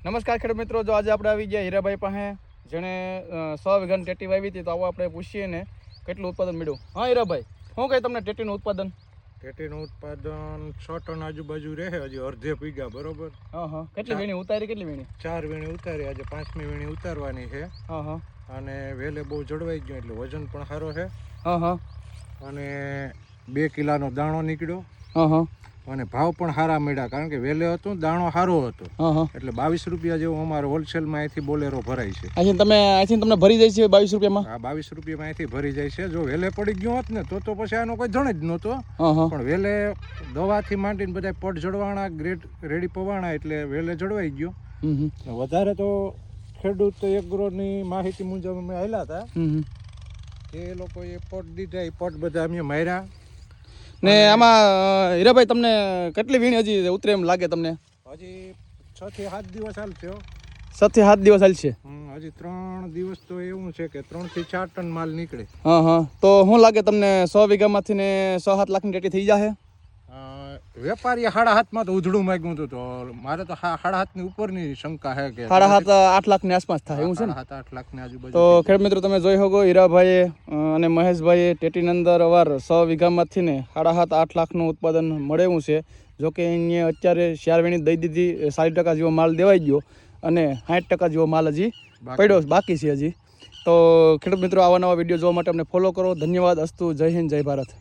નમસ્કાર ખેડૂત મિત્રો, જો આજે આપણે આવી ગયા હીરાભાઈ પાસે, જેણે 100 વીઘાની ટેટી વાવી હતી. તો આવો આપણે પૂછીએ ને કેટલું ઉત્પાદન મળ્યું. હા હીરાભાઈ, શું કહે તમને ટેટીનું ઉત્પાદન? ટેટીનું ઉત્પાદન 6 ટન આજુબાજુ રહે, હજી અડધે પીગા બરોબર. કેટલી વીણી ઉતારી? કેટલી વીણી? 4 વીણી ઉતારી, આજે 5મી વીણી ઉતારવાની છે. અને વેલે બહુ જળવાઈ ગયો એટલે વજન પણ સારો છે. અને 2 કિલાનો દાણો નીકળ્યો. અને ભાવ પણ સારા મળ્યા, કારણ કે વેલે હતું દાણો સારો હતો એટલે 22 રૂપિયા જેવો અમારો હોલસેલમાં અહીંથી બોલેરો ભરાય છે. અહીંથી તમને ભરી જાય છે 22 રૂપિયામાં? હા, 22 રૂપિયામાં અહીંથી ભરી જાય છે. જો વેલે પડી ગયો હોત ને તો પછી આનો કોઈ ધણ જ નહોતો. પણ વેલે દવાથી માંડીને બધા પટ જળવાણા, ગ્રેડ રેડી પવાણા એટલે વેલે જળવાઈ ગયો. વધારે તો ખેડૂત એગ્રોની માહિતી મુજબ અમે આવેલા હતા કે એ લોકોએ પટ દીધા, એ પટ બધા અમે માર્યા. ને આમાં હીરાભાઈ તમને કેટલી વીણી હજી ઉતરે એમ લાગે તમને? હજી 6 થી 7 દિવસ હાલશે. 7 થી 7 દિવસ હાલશે. હજી 3 દિવસ તો એવું છે કે 3 થી 4 ટન માલ નીકળે. તો શું લાગે તમને 100 વીઘામાંથી ને 6-7 લાખની ટેટી થઈ જશે? વેપારીએ 7.5 તો ઉધડું માંગ્યું હતું, તો મારે તો 7.5 ની ઉપરની શંકા છે કે 7.5-8 લાખની આસપાસ થાય એવું છે ને? 7-8 લાખની આજુબાજુ. તો ખેડૂત મિત્રો તમે જોઈ શકો, હીરાભાઈએ અને મહેશભાઈએ ટેટીની અંદર અવાર 100 વીઘામાંથી ને 7.5-8 લાખનું ઉત્પાદન મળે એવું છે. જોકે અહીંયા અત્યારે 4 વીણી દઈ દીધી, 40% જેવો માલ દેવાઈ ગયો અને 60% જેવો માલ હજી પડ્યો બાકી છે હજી. તો ખેડૂત મિત્રો, આવા નવા વિડીયો જોવા માટે અમને ફોલો કરો. ધન્યવાદ. અસ્તુ. જય હિન્દ, જય ભારત.